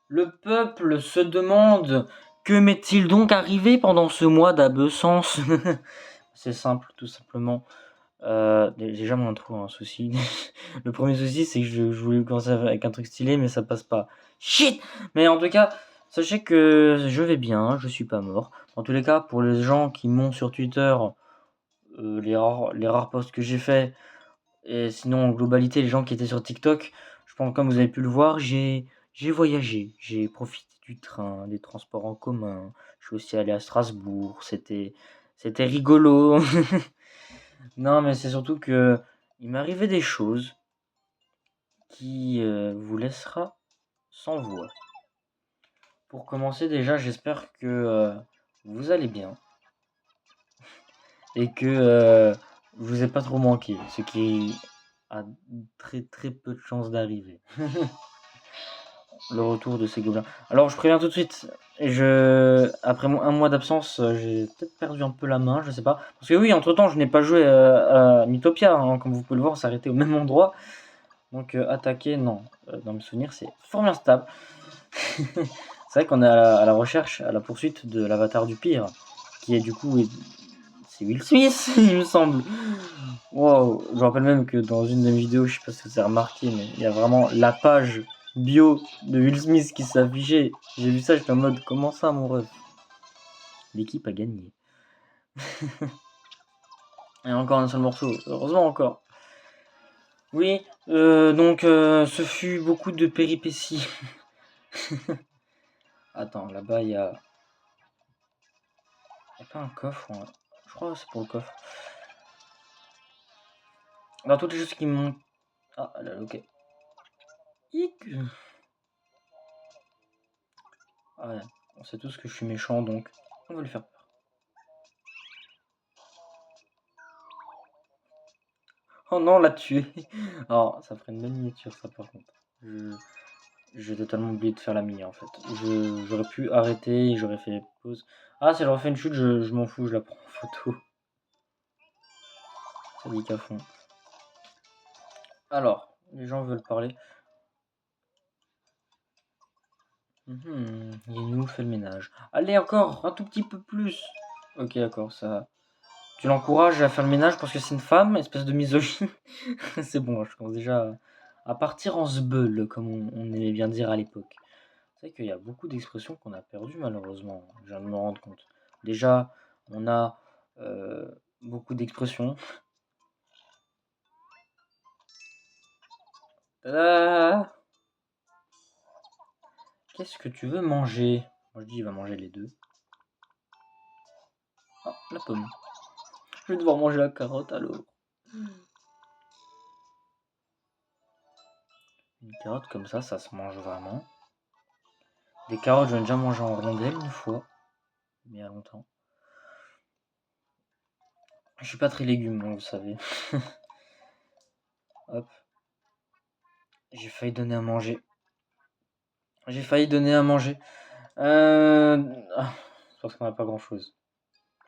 Le peuple se demande que m'est-il donc arrivé pendant ce mois d'absence. C'est simple, tout simplement. Déjà mon intro a un souci. Le premier souci, c'est que je voulais commencer avec un truc stylé, mais ça passe pas. Shit! Mais en tout cas, sachez que je vais bien, je suis pas mort. En tous les cas, pour les gens qui m'ont sur Twitter, les rares posts que j'ai fait, et sinon en globalité, les gens qui étaient sur TikTok, je pense comme vous avez pu le voir, j'ai voyagé, j'ai profité du train, des transports en commun. Je suis aussi allé à Strasbourg, c'était rigolo. Non, mais c'est surtout que il m'est arrivé des choses qui vous laissera sans voix. Pour commencer, déjà, j'espère que vous allez bien et que je vous ai pas trop manqué, ce qui a très très peu de chances d'arriver. Le retour de ces gobelins. Alors, je préviens tout de suite. Après un mois d'absence, j'ai peut-être perdu un peu la main, je sais pas. Parce que oui, entre-temps, je n'ai pas joué à Mythopia, hein, comme vous pouvez le voir, c'est arrêté au même endroit. Donc attaquer, non. Dans mes souvenirs, c'est fort bien stable. C'est vrai qu'on est à la recherche, à la poursuite de l'avatar du pire, qui est du coup, c'est Will Smith, il me semble. Wow, je me rappelle même que dans une de mes vidéos, je sais pas si vous avez remarqué, mais il y a vraiment la page bio de Will Smith qui s'affichait. J'ai vu ça, j'étais en mode, comment ça, mon ref? L'équipe a gagné. Et encore un seul morceau, heureusement encore. Oui, donc ce fut beaucoup de péripéties. Attends, là-bas, il y a... Y a pas un coffre, hein. Je crois que c'est pour le coffre. Dans toutes les choses qui m'ont... Ah, là, ok. Hic. Ah ouais, on sait tous que je suis méchant, donc on va lui faire peur. Oh non, on l'a tué. Alors, ça ferait une belle miniature, ça, par contre. J'ai totalement oublié de faire la mini, en fait. J'aurais pu arrêter, et j'aurais fait pause. Ah, si elle refait une chute, je m'en fous, je la prends en photo. Ça dit qu'à fond. Alors, les gens veulent parler. Yenou fait le ménage. Allez, encore, un tout petit peu plus. Ok, d'accord, ça... Tu l'encourages à faire le ménage parce que c'est une femme, espèce de misogyne. C'est bon, je commence déjà à partir en sbeul, comme on aimait bien dire à l'époque. C'est vrai qu'il y a beaucoup d'expressions qu'on a perdues malheureusement, je viens de me rendre compte. Déjà, on a beaucoup d'expressions. Tada! Qu'est-ce que tu veux manger? Moi je dis il va manger les deux. Ah, la pomme. Je vais devoir manger la carotte alors. Une carotte comme ça se mange vraiment. Des carottes, j'en ai déjà mangé en rondelle une fois, mais il y a longtemps. Je suis pas très légumes, vous savez. Hop. J'ai failli donner à manger. J'ai failli donner à manger. Je pense qu'on n'a pas grand chose.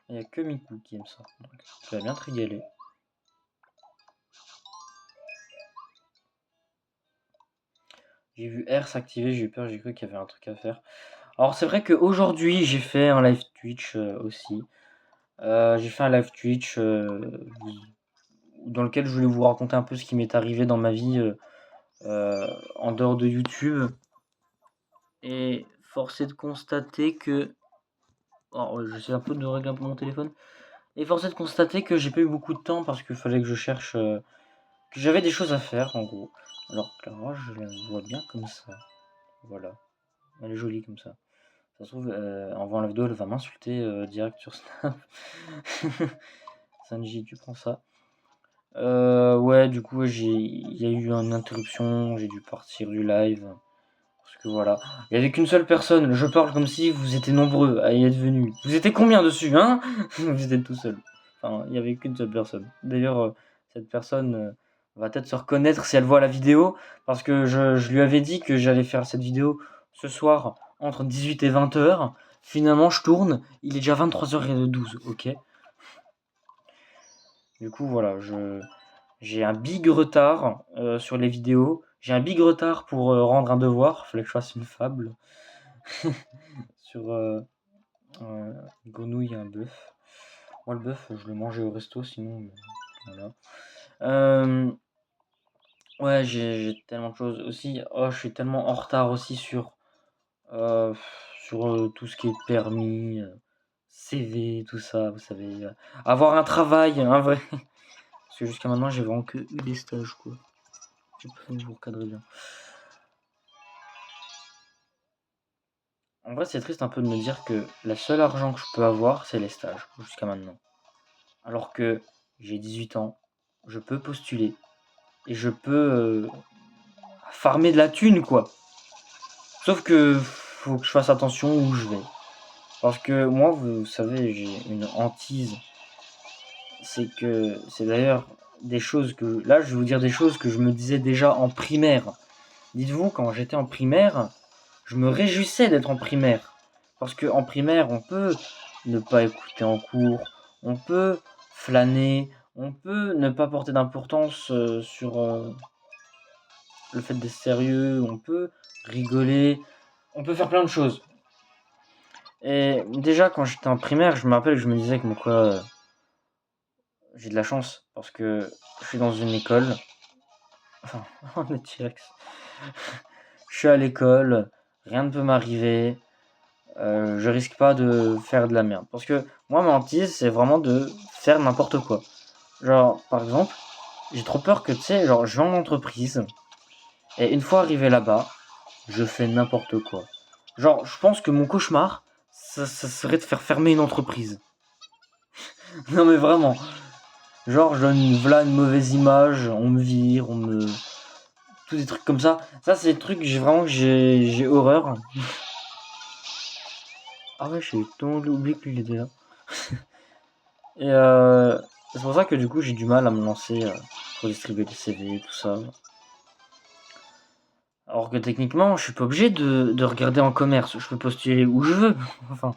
Il n'y a que Miku qui aime ça. Donc, tu vas bien te régaler. J'ai vu R s'activer, j'ai eu peur, j'ai cru qu'il y avait un truc à faire. Alors c'est vrai qu'aujourd'hui j'ai fait un live Twitch aussi. J'ai fait un live Twitch dans lequel je voulais vous raconter un peu ce qui m'est arrivé dans ma vie en dehors de YouTube. Et force est de constater que... Alors, j'essaie un peu de régler un peu mon téléphone. Et force est de constater que j'ai pas eu beaucoup de temps parce qu'il fallait que je cherche... que j'avais des choses à faire en gros. Alors Clara, je la vois bien comme ça. Voilà. Elle est jolie comme ça. Ça se trouve, en voyant la vidéo, elle va m'insulter direct sur Snap. Sanji, tu prends ça. Ouais, du coup, il y a eu une interruption, j'ai dû partir du live. Parce que voilà, il n'y avait qu'une seule personne. Je parle comme si vous étiez nombreux à y être venus. Vous étiez combien dessus, hein? Vous êtes tout seul. Enfin, il n'y avait qu'une seule personne. D'ailleurs, cette personne va peut-être se reconnaître si elle voit la vidéo. Parce que je lui avais dit que j'allais faire cette vidéo ce soir entre 18 et 20 heures. Finalement, je tourne. Il est déjà 23h12, ok? Du coup, voilà, j'ai un big retard sur les vidéos. J'ai un big retard pour rendre un devoir. Fallait que je fasse une fable sur une grenouille et un bœuf. Moi, le bœuf, je le mangeais au resto, sinon, voilà. Ouais, j'ai tellement de choses aussi. Oh, je suis tellement en retard aussi euh, sur tout ce qui est permis, CV, tout ça, vous savez. Avoir un travail, un vrai. Parce que jusqu'à maintenant, j'ai vraiment que eu des stages, quoi. J'ai pas fait vous recadrer bien. En vrai, c'est triste un peu de me dire que la seule argent que je peux avoir, c'est les stages, jusqu'à maintenant. Alors que j'ai 18 ans, je peux postuler et je peux farmer de la thune, quoi. Sauf que faut que je fasse attention où je vais. Parce que moi, vous savez, j'ai une hantise. C'est d'ailleurs des choses que... Là, je vais vous dire des choses que je me disais déjà en primaire. Dites-vous, quand j'étais en primaire, je me réjouissais d'être en primaire. Parce qu'en primaire, on peut ne pas écouter en cours, on peut flâner, on peut ne pas porter d'importance sur le fait d'être sérieux, on peut rigoler, on peut faire plein de choses. Et déjà, quand j'étais en primaire, je me rappelle que je me disais que j'ai de la chance parce que je suis dans une école. Enfin, on est T-Rex. Je suis à l'école, rien ne peut m'arriver. Je risque pas de faire de la merde. Parce que moi, ma hantise, c'est vraiment de faire n'importe quoi. Genre, par exemple, j'ai trop peur que, tu sais, genre, je vais en entreprise et une fois arrivé là-bas, je fais n'importe quoi. Genre, je pense que mon cauchemar, ça serait de faire fermer une entreprise. Non, mais vraiment. Genre, je donne voilà une mauvaise image, on me vire, tous des trucs comme ça. Ça, c'est des trucs que j'ai horreur. Ah ouais, j'ai totalement oublié qu'il était là. Et c'est pour ça que du coup, j'ai du mal à me lancer pour distribuer des CV, tout ça. Alors que techniquement, je suis pas obligé de regarder en commerce. Je peux postuler où je veux. Enfin,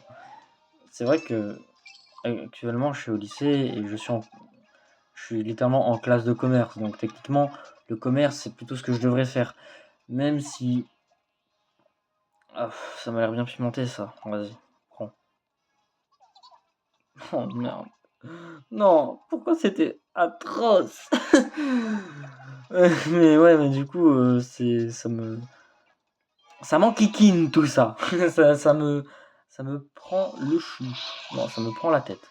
c'est vrai que actuellement, je suis au lycée et je suis littéralement en classe de commerce. Donc techniquement, le commerce, c'est plutôt ce que je devrais faire. Même si ça m'a l'air bien pimenté, ça. Vas-y, prends. Oh merde. Non, pourquoi c'était atroce? Mais ouais, mais du coup, ça m'enquiquine tout ça. Ça me prend le chou. Non, ça me prend la tête.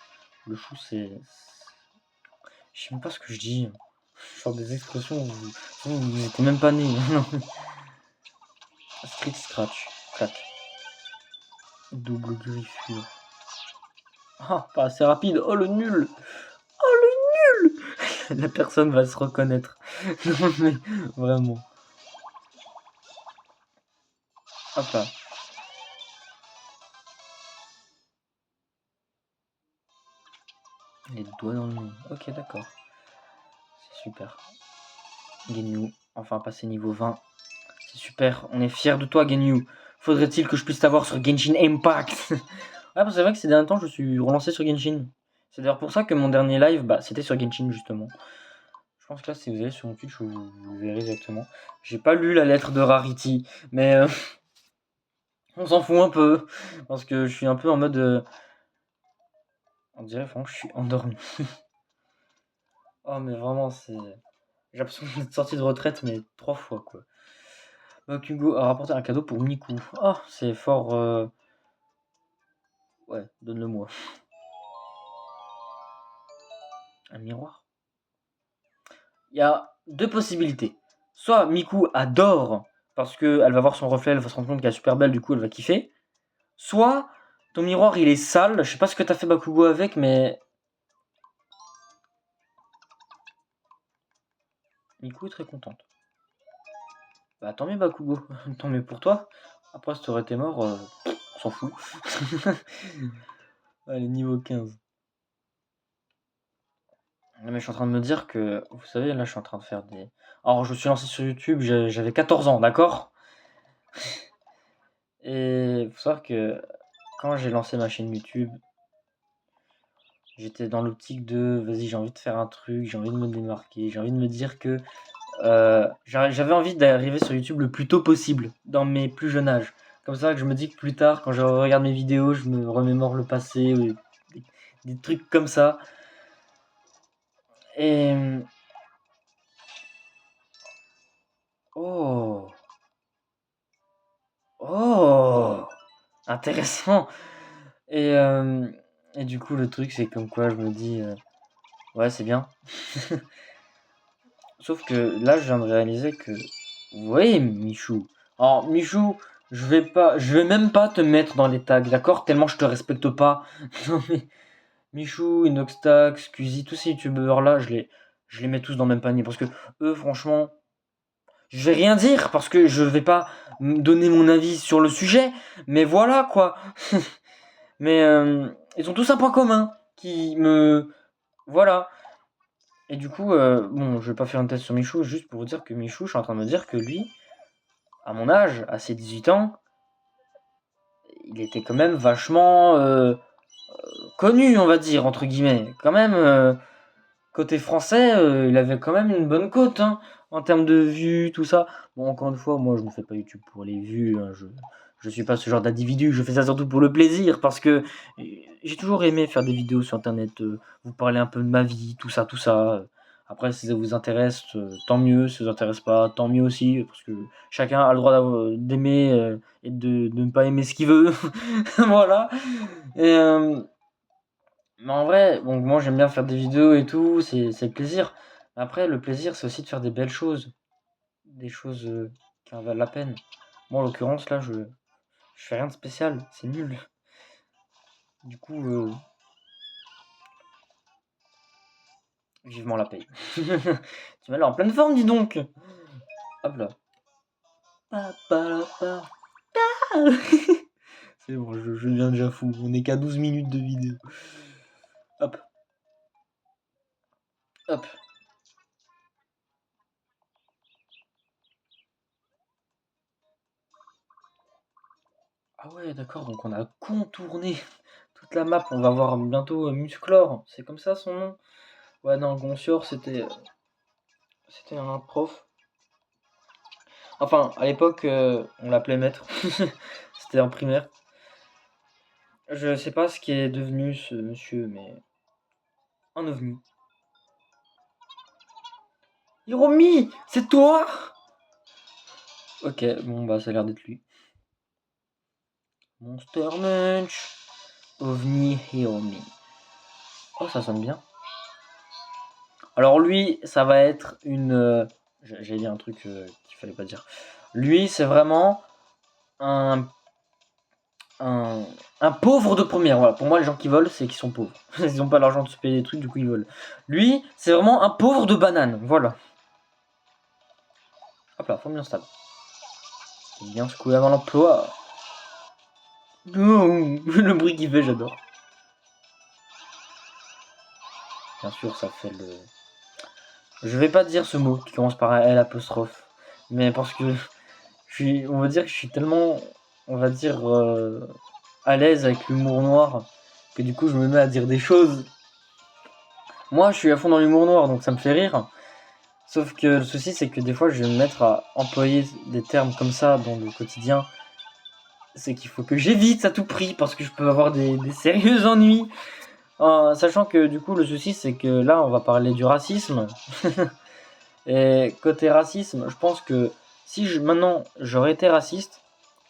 Le chou, je sais même pas ce que je dis. Je sors des expressions, vous étiez même pas né. Street scratch, clac. Double griffure. Ah, pas assez rapide. Oh le nul. Oh le nul. La personne va se reconnaître. Non mais vraiment. Hop là. Les doigts dans le nez. Ok, d'accord. C'est super. Genyu, enfin passé niveau 20. C'est super, on est fiers de toi Genyu. Faudrait-il que je puisse t'avoir sur Genshin Impact? Ouais, parce que c'est vrai que ces derniers temps, je suis relancé sur Genshin. C'est d'ailleurs pour ça que mon dernier live, c'était sur Genshin justement. Je pense que là, si vous allez sur mon Twitch, vous verrez exactement. J'ai pas lu la lettre de Rarity, mais on s'en fout un peu. Parce que je suis un peu en mode... On dirait vraiment que je suis endormi. Oh, mais vraiment, c'est... J'ai l'impression d'être sorti de retraite, mais 3 fois, quoi. Hugo a rapporté un cadeau pour Miku. Oh, c'est fort... Ouais, donne-le-moi. Un miroir. Il y a deux possibilités. Soit Miku adore parce qu'elle va voir son reflet, elle va se rendre compte qu'elle est super belle, du coup elle va kiffer. Soit ton miroir il est sale, je sais pas ce que t'as fait Bakugo avec, mais... Miku est très contente. Bah tant mieux Bakugo, tant mieux pour toi. Après si t'aurais été mort, on s'en fout. Allez, niveau 15. Mais je suis en train de me dire que, vous savez, là je suis en train de faire des... Alors je me suis lancé sur YouTube, j'avais 14 ans, d'accord? Et faut savoir que quand j'ai lancé ma chaîne YouTube, j'étais dans l'optique de vas-y, j'ai envie de faire un truc, j'ai envie de me démarquer, j'ai envie de me dire que j'avais envie d'arriver sur YouTube le plus tôt possible, dans mes plus jeunes âges. Comme ça que je me dis que plus tard, quand je regarde mes vidéos, je me remémore le passé, ou des trucs comme ça. Et... Oh! Oh! Intéressant! Et, et du coup, le truc, c'est comme quoi je me dis, ouais, c'est bien. Sauf que là, je viens de réaliser que, vous voyez, Michou. Alors, Michou, je vais même pas te mettre dans les tags, d'accord? Tellement je te respecte pas. Non mais, Michou, Inoxtag, Squeezie, tous ces youtubeurs là, je les mets tous dans le même panier. Parce que eux, franchement, je vais rien dire parce que je vais pas donner mon avis sur le sujet. Mais voilà quoi. Mais ils ont tous un point commun qui me. Voilà. Et du coup, bon, je vais pas faire un test sur Michou, juste pour vous dire que Michou, je suis en train de me dire que lui, à mon âge, à ses 18 ans, il était quand même vachement connu, on va dire, entre guillemets. Quand même, côté français, il avait quand même une bonne cote, hein, en termes de vues, tout ça. Bon, encore une fois, moi, je ne fais pas YouTube pour les vues, hein, je suis pas ce genre d'individu, je fais ça surtout pour le plaisir, parce que j'ai toujours aimé faire des vidéos sur Internet, vous parler un peu de ma vie, tout ça, tout ça. Après, si ça vous intéresse, tant mieux. Si ça vous intéresse pas, tant mieux aussi, parce que chacun a le droit d'aimer et de ne pas aimer ce qu'il veut. Voilà. Et, mais en vrai, bon, moi j'aime bien faire des vidéos et tout, c'est le plaisir. Mais après, le plaisir, c'est aussi de faire des belles choses, des choses qui en valent la peine. Moi, en l'occurrence, là, je fais rien de spécial, c'est nul. Du coup, vivement la paye. Tu m'as l'air en pleine forme, dis donc. Hop là. C'est bon, je deviens déjà fou. On est qu'à 12 minutes de vidéo. Hop. Hop. Ah ouais, d'accord, donc on a contourné toute la map. On va voir bientôt Musclor. C'est comme ça son nom? Ouais, non, Goncior, c'était un prof. Enfin, à l'époque, on l'appelait maître. C'était en primaire. Je sais pas ce qui est devenu ce monsieur, mais un ovni. Hiromi, c'est toi? Ok, bon bah ça a l'air d'être lui. Monster Munch, ovni Hiromi. Oh, ça sonne bien. Alors lui, ça va être une. J'ai dit un truc qu'il fallait pas dire. Lui, c'est vraiment un un pauvre de première. Voilà. Pour moi, les gens qui volent, c'est qu'ils sont pauvres. Ils n'ont pas l'argent de se payer des trucs, du coup ils volent. Lui, c'est vraiment un pauvre de banane. Voilà. Hop là, faut bien stable. Bien secoué avant l'emploi. Le bruit qu'il fait, j'adore. Bien sûr, ça fait le. Je vais pas dire ce mot qui commence par un L apostrophe, mais parce que on va dire que je suis tellement, on va dire, à l'aise avec l'humour noir que du coup je me mets à dire des choses. Moi, je suis à fond dans l'humour noir, donc ça me fait rire. Sauf que le souci, c'est que des fois, je vais me mettre à employer des termes comme ça dans le quotidien. C'est qu'il faut que j'évite à tout prix parce que je peux avoir des sérieux ennuis. Sachant que du coup, le souci, c'est que là, on va parler du racisme. Et côté racisme, je pense que si maintenant j'aurais été raciste,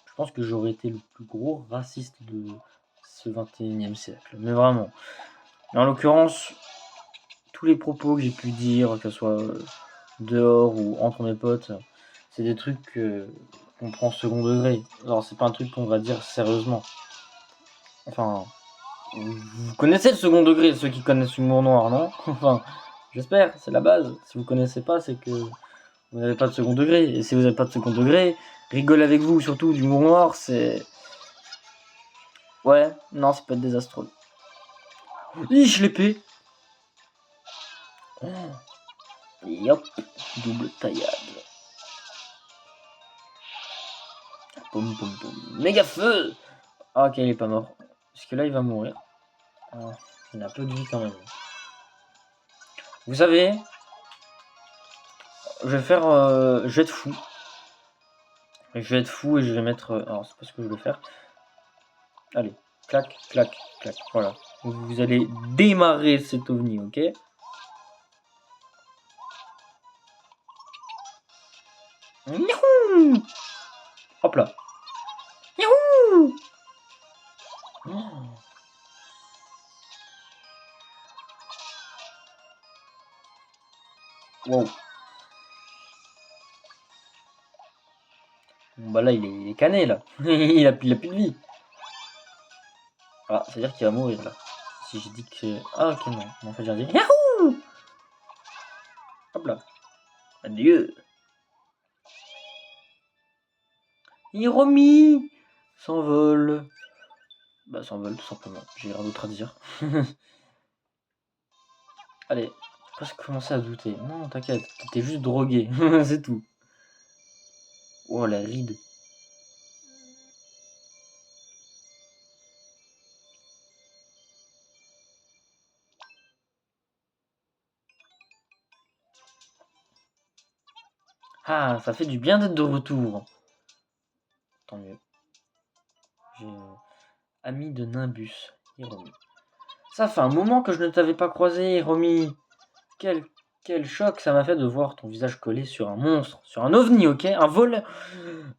je pense que j'aurais été le plus gros raciste de ce 21e siècle. Mais vraiment. Mais en l'occurrence, tous les propos que j'ai pu dire, que ce soit dehors ou entre mes potes, c'est des trucs qu'on prend second degré. Alors c'est pas un truc qu'on va dire sérieusement. Enfin, vous connaissez le second degré, ceux qui connaissent l'humour noir, non? Enfin, j'espère, c'est la base. Si vous connaissez pas, c'est que vous n'avez pas de second degré. Et si vous n'avez pas de second degré, rigole avec vous, surtout d'humour noir, c'est... Ouais, non, ça peut être désastreux. Ich l'épée. Oh. Et hop, double taillade. Poum poum poum. Méga feu. Ah, ok, il est pas mort. Parce que là, il va mourir. Ah, il a peu de vie quand même. Vous savez, je vais faire... je vais être fou. Je vais être fou et je vais mettre... alors, c'est pas ce que je veux faire. Allez, clac, clac, clac. Voilà. Vous allez démarrer cet ovni, ok? Youhou! Hop là. Youhou! Oh. Wow. Bon, bah là, il est cané, là. il a plus de vie. Ah, c'est-à-dire qu'il va mourir, là. Si j'ai dit que... Ah, ok, non. Mais en fait, j'ai dit... Yahoo! Hop là. Adieu. Hiromi s'envole. Bah, s'envole, tout simplement. J'ai rien d'autre à dire. Allez, presque commencer à douter. Non, t'inquiète, t'es juste drogué. C'est tout. Oh, la ride. Ah, ça fait du bien d'être de retour. Tant mieux. J'ai ami de Nimbus, Hiromi. Ça fait un moment que je ne t'avais pas croisé, Hiromi. Quel choc ça m'a fait de voir ton visage collé sur un monstre, sur un ovni, ok? Un vol.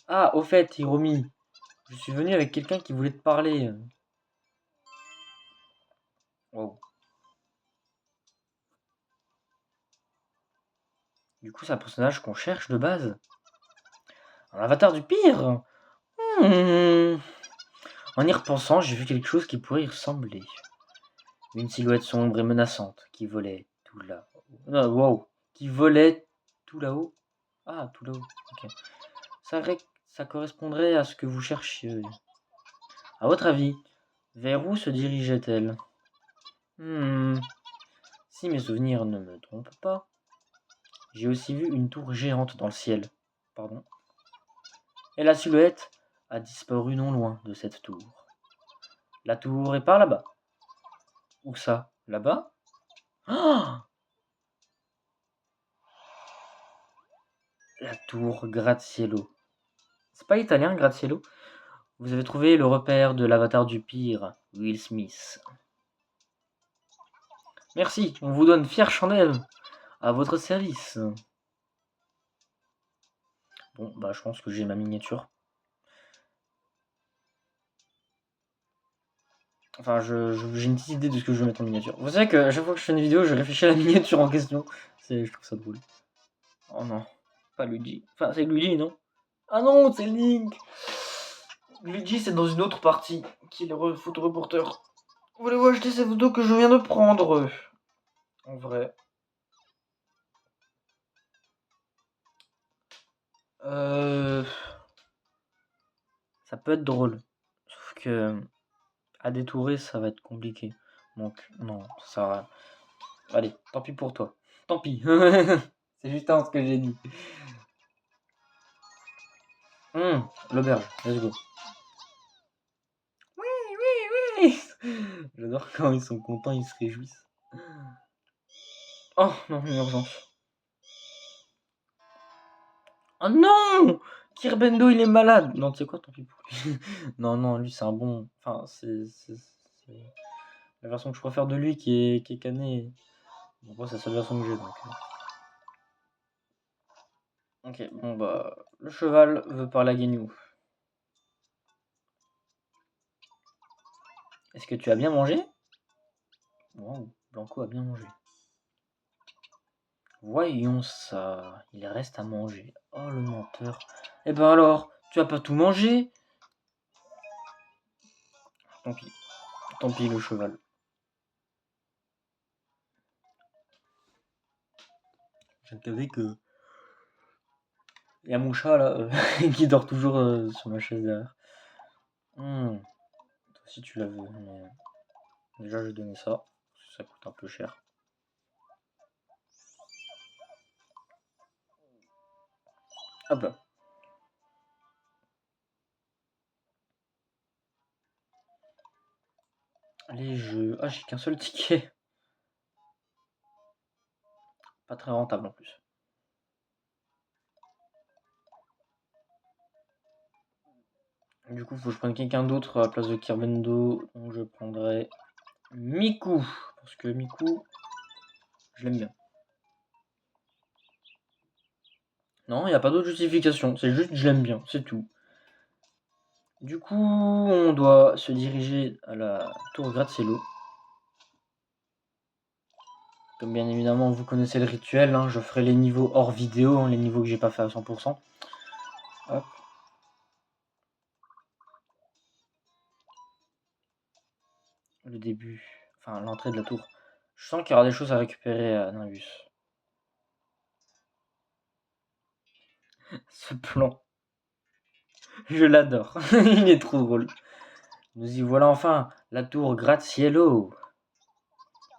Ah, au fait, Hiromi, je suis venu avec quelqu'un qui voulait te parler. Wow. Du coup, c'est un personnage qu'on cherche de base. Un avatar du pire. Hmm. En y repensant, j'ai vu quelque chose qui pourrait y ressembler. Une silhouette sombre et menaçante qui volait tout là. Wow. Qui volait tout là-haut. Ah, tout là-haut. Ok. Ça correspondrait à ce que vous cherchiez. À votre avis, vers où se dirigeait-elle? Si mes souvenirs ne me trompent pas, j'ai aussi vu une tour géante dans le ciel. Pardon. Et la silhouette a disparu non loin de cette tour. La tour est par là-bas. Où ça? Là-bas? Ah! La tour Gratte-Cielo. C'est pas italien, Gratte-Cielo? Vous avez trouvé le repère de l'avatar du pire, Will Smith. Merci, on vous donne fière chandelle. À votre service. Bon, bah je pense que j'ai ma miniature. Enfin, j'ai une petite idée de ce que je vais mettre en miniature. Vous savez qu'à chaque fois que je fais une vidéo, je réfléchis à la miniature en question. Je trouve ça drôle. Oh non, pas Luigi. Enfin, c'est Luigi, non? Ah non, c'est Link. Luigi, c'est dans une autre partie, qui est le photoreporter. Voulez-vous acheter ces photos que je viens de prendre? En vrai. Ça peut être drôle. Sauf que à détourer, ça va être compliqué. Donc, non, ça. Allez, tant pis pour toi. Tant pis. C'est juste ce que j'ai dit. L'auberge, let's go. Oui, oui, oui. J'adore quand ils sont contents, ils se réjouissent. Oh non, une urgence. Oh non! Kirbendo, il est malade. Non, tu sais quoi, tant pis pour lui. Non, non, lui, c'est un bon. Enfin, c'est la version que je préfère de lui qui est cané. Bon, moi, c'est la seule version que j'ai donc. Ok, bon bah. Le cheval veut parler à Guignou. Est-ce que tu as bien mangé? Wow, Blanco a bien mangé. Voyons ça, il reste à manger. Oh le menteur. Eh ben alors, tu as pas tout mangé? Tant pis le cheval. J'ai capté que il y a mon chat là qui dort toujours sur ma chaise derrière. Toi aussi tu l'as vu, mais déjà je vais donner ça, ça coûte un peu cher. Hop là. Allez, ah, j'ai qu'un seul ticket. Pas très rentable en plus. Du coup, faut que je prenne quelqu'un d'autre à la place de Kirbendo. Donc je prendrai Miku. Parce que Miku, je l'aime bien. Non, il n'y a pas d'autre justification. C'est juste je l'aime bien, c'est tout. Du coup, on doit se diriger à la tour Gratte-Cielo. Comme bien évidemment, vous connaissez le rituel. Hein, je ferai les niveaux hors vidéo, hein, les niveaux que j'ai pas fait à 100%. Hop. Le début, enfin l'entrée de la tour. Je sens qu'il y aura des choses à récupérer à Nimbus. Ce plan, je l'adore. Il est trop drôle. Nous y voilà enfin, la tour Gratte-Cielo.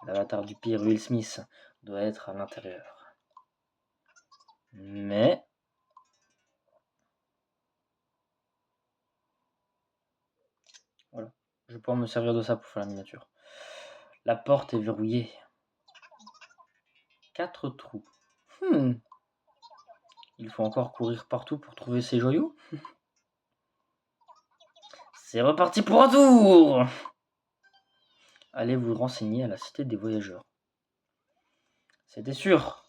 L'avatar du pire Will Smith doit être à l'intérieur. Mais voilà, je vais pouvoir me servir de ça pour faire la miniature. La porte est verrouillée. 4 trous. Il faut encore courir partout pour trouver ces joyaux. C'est reparti pour un tour. Allez vous renseigner à la cité des voyageurs. C'était sûr.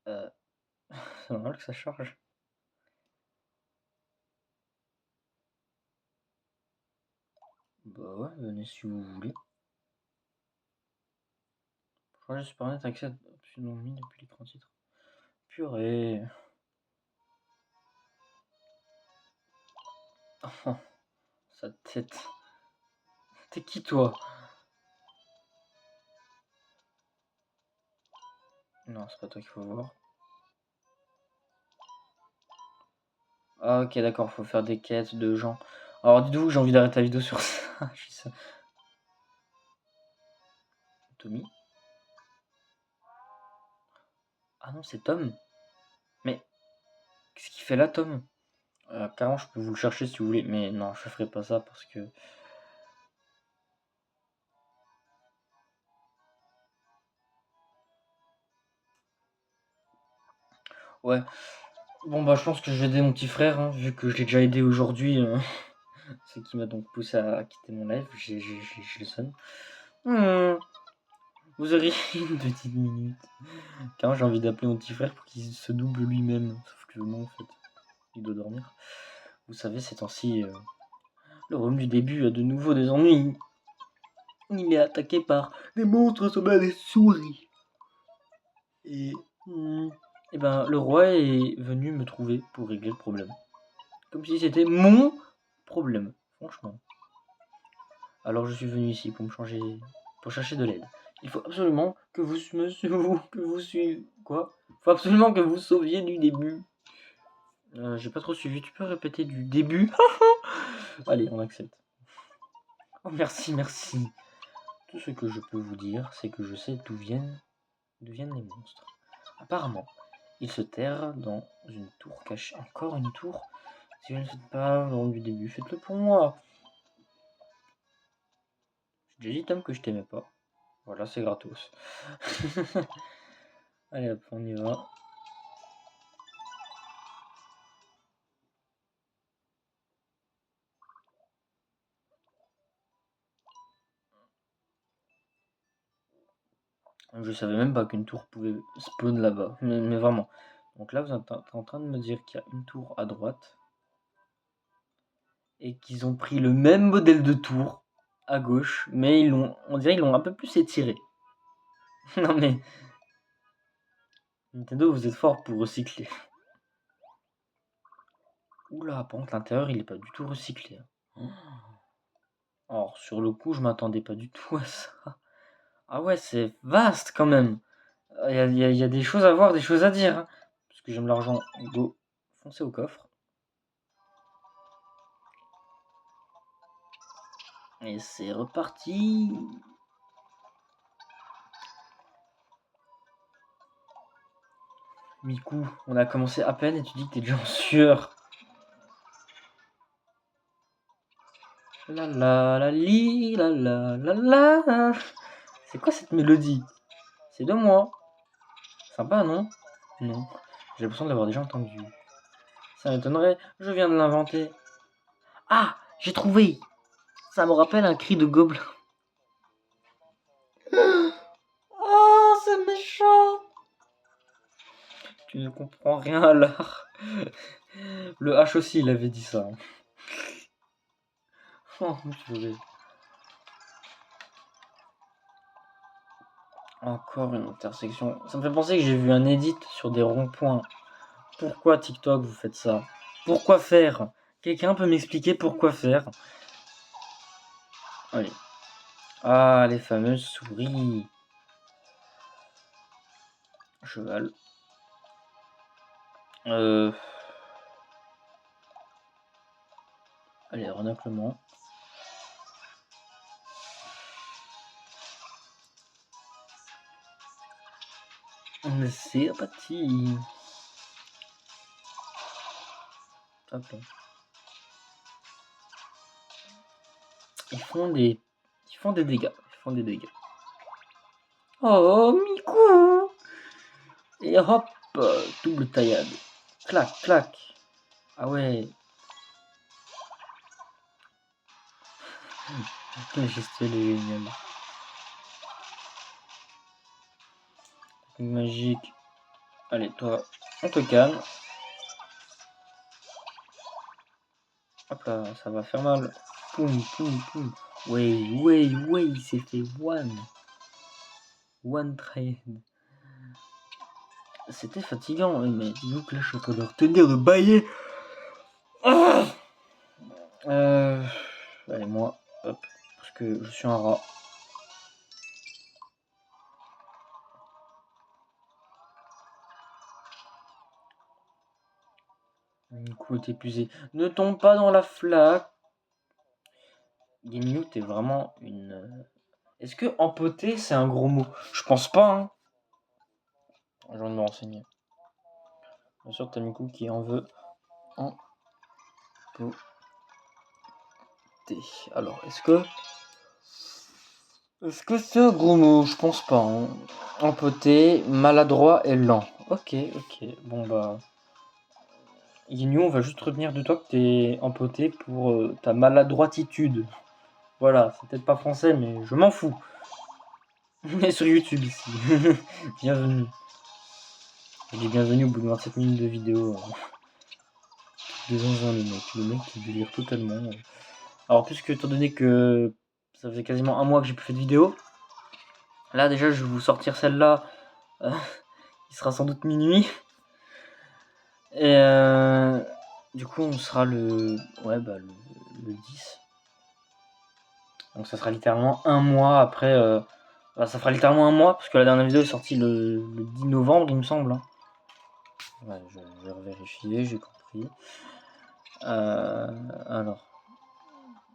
C'est normal que ça charge. Bah ouais, venez si vous voulez. Projet Super Net accès option mis depuis l'écran titre. Purée. Oh, sa tête. T'es qui toi? Non, c'est pas toi qu'il faut voir. Ah ok d'accord, faut faire des quêtes de gens. Alors dites-vous, j'ai envie d'arrêter la vidéo sur ça. Je suis ça. Tommy. Ah non, c'est Tom. Mais qu'est-ce qu'il fait là, Tom? Carrément, je peux vous le chercher si vous voulez, mais non, je ferai pas ça parce que. Ouais. Bon bah je pense que je vais aider mon petit frère, hein, vu que je l'ai déjà aidé aujourd'hui. Ce qui m'a donc poussé à quitter mon live. Je le sonne. Vous aurez une petite minute. Car j'ai envie d'appeler mon petit frère pour qu'il se double lui-même. Sauf que non, en fait, il doit dormir. Vous savez, ces temps-ci, le royaume du début a de nouveau des ennuis. Il est attaqué par des monstres semblables à des souris. Et ben, le roi est venu me trouver pour régler le problème. Comme si c'était mon problème, franchement. Alors je suis venu ici pour pour chercher de l'aide. Il faut absolument que vous suiviez. Quoi? Il faut absolument que vous sauviez du début. J'ai pas trop suivi. Tu peux répéter du début? Allez, on accepte. Oh merci, merci. Tout ce que je peux vous dire, c'est que je sais d'où viennent les monstres. Apparemment, ils se terrent dans une tour cachée. Encore une tour? Si vous ne le faites pas lors du début, faites-le pour moi. J'ai déjà dit Tom que je t'aimais pas. Voilà, c'est gratos. Allez hop, on y va. Je savais même pas qu'une tour pouvait spawn là-bas, mais vraiment. Donc là, vous êtes en train de me dire qu'il y a une tour à droite et qu'ils ont pris le même modèle de tour à gauche, mais on dirait qu'ils l'ont un peu plus étiré. Non mais Nintendo, vous êtes fort pour recycler. Oula, par contre l'intérieur il est pas du tout recyclé. Alors sur le coup, je m'attendais pas du tout à ça. Ah ouais, c'est vaste quand même. Il y a des choses à voir, des choses à dire. Hein. Parce que j'aime l'argent. Go, foncez au coffre. Et c'est reparti. Miku, on a commencé à peine et tu dis que t'es déjà en sueur. La la la li la la la la. C'est quoi cette mélodie? C'est de moi. Sympa, non? Non. J'ai l'impression de l'avoir déjà entendu. Ça m'étonnerait, je viens de l'inventer. Ah, j'ai trouvé. Ça me rappelle un cri de gobelin. Oh, c'est méchant. Tu ne comprends rien à l'art. Le H aussi, il avait dit ça. Oh, purée. Encore une intersection. Ça me fait penser que j'ai vu un edit sur des ronds-points. Pourquoi TikTok vous faites ça? Pourquoi faire? Quelqu'un peut m'expliquer pourquoi faire? Allez. Ah, les fameuses souris. Cheval. Allez, renaclement. C'est parti. Hop là. Ils font des dégâts. Ils font des dégâts. Oh, Miku. Et hop, double taillade. Clac, clac. Ah ouais. La gestuelle est géniale. Magique. Allez, toi, on te calme. Hop là, ça va faire mal. Poum, poum, poum. Ouais, ouais, ouais, il s'est fait one. One trade. C'était fatigant, mais dis-nous que là, je peux leur tenir de bailler. Ah allez, moi, hop, parce que je suis un rat. Du coup, est épuisé. Ne tombe pas dans la flaque. Gaminu, t'es vraiment une. Est-ce que empoter, c'est un gros mot? Je pense pas, hein. Je viens de me renseigner. Bien sûr, t'as Miku qui en veut en poter. Alors, est-ce que c'est un gros mot? Je pense pas. Hein. Empoté, maladroit et lent. Ok, ok. Bon bah. Guignon, on va juste retenir de toi que t'es empoté pour ta maladroititude. Voilà, c'est peut-être pas français, mais je m'en fous. On est sur YouTube ici. Bienvenue. Je dis bienvenue au bout de 27 minutes de vidéo. Des zinzins, le mec qui délire totalement. Alors, puisque étant donné que ça faisait quasiment un mois que j'ai plus fait de vidéo, là déjà je vais vous sortir celle-là. Il sera sans doute minuit. Et du coup, on sera le 10. Donc, ça sera littéralement un mois après. Ça fera littéralement un mois, parce que la dernière vidéo est sortie le 10 novembre, il me semble. Hein. Ouais, je vais revérifier, j'ai compris. Alors,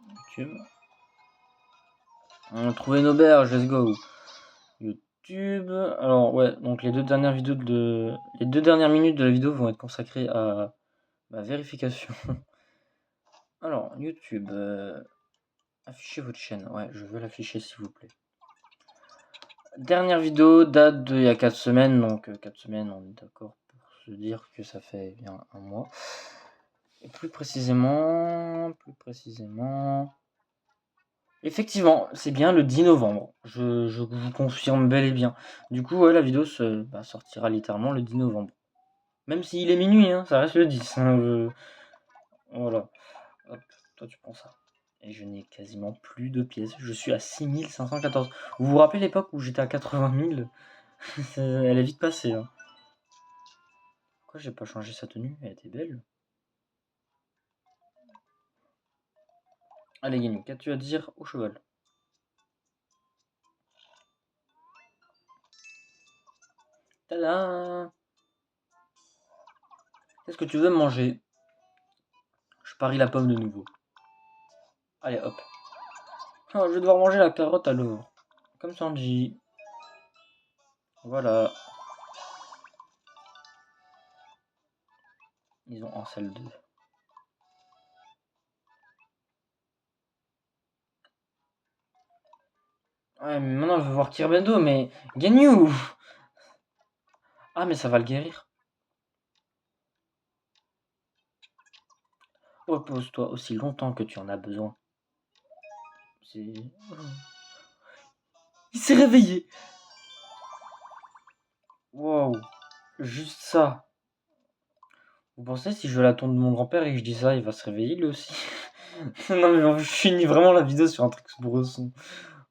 YouTube. On a trouvé une auberge, let's go. YouTube. Alors, ouais, donc les deux dernières minutes de la vidéo vont être consacrées à ma vérification. Alors, YouTube. Affichez votre chaîne. Ouais, je veux l'afficher, s'il vous plaît. Dernière vidéo date d'il y a 4 semaines. Donc, 4 semaines, on est d'accord pour se dire que ça fait bien un mois. Et plus précisément. Effectivement, c'est bien le 10 novembre. Je vous confirme bel et bien. Du coup, ouais, la vidéo sortira littéralement le 10 novembre. Même s'il est minuit, hein, ça reste le 10. Hein, voilà. Hop, toi tu prends ça. Et je n'ai quasiment plus de pièces. Je suis à 6514. Vous vous rappelez l'époque où j'étais à 80 000? Elle est vite passée. Hein. Pourquoi j'ai pas changé sa tenue? Elle était belle. Allez, Guignou, qu'as-tu à dire au cheval? Tada! Qu'est-ce que tu veux manger? Je parie la pomme de nouveau. Allez, hop. Oh, je vais devoir manger la carotte alors. Comme Sanji. Voilà. Ils ont un seul 2. Ouais, mais maintenant, je veux voir Kirbendo, mais... Ganyu! Ah, mais ça va le guérir. Repose-toi aussi longtemps que tu en as besoin. C'est... Il s'est réveillé! Wow! Juste ça. Vous pensez si je l'attends de mon grand-père et que je dis ça, il va se réveiller lui aussi? Non mais je finis vraiment la vidéo sur un truc bresson.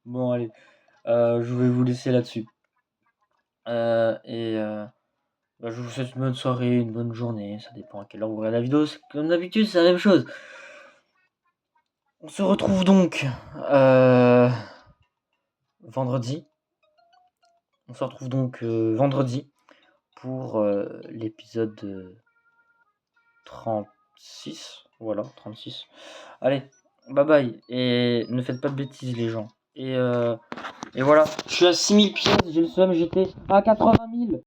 Bon allez, je vais vous laisser là-dessus. Bah, je vous souhaite une bonne soirée, une bonne journée, ça dépend à quelle heure vous regardez la vidéo. Comme d'habitude, c'est la même chose. On se retrouve donc vendredi. On se retrouve donc vendredi pour l'épisode 36. Voilà, 36. Allez, bye bye. Et ne faites pas de bêtises, les gens. Et voilà. Je suis à 6000 pièces, j'ai le seum, j'étais à 80 000.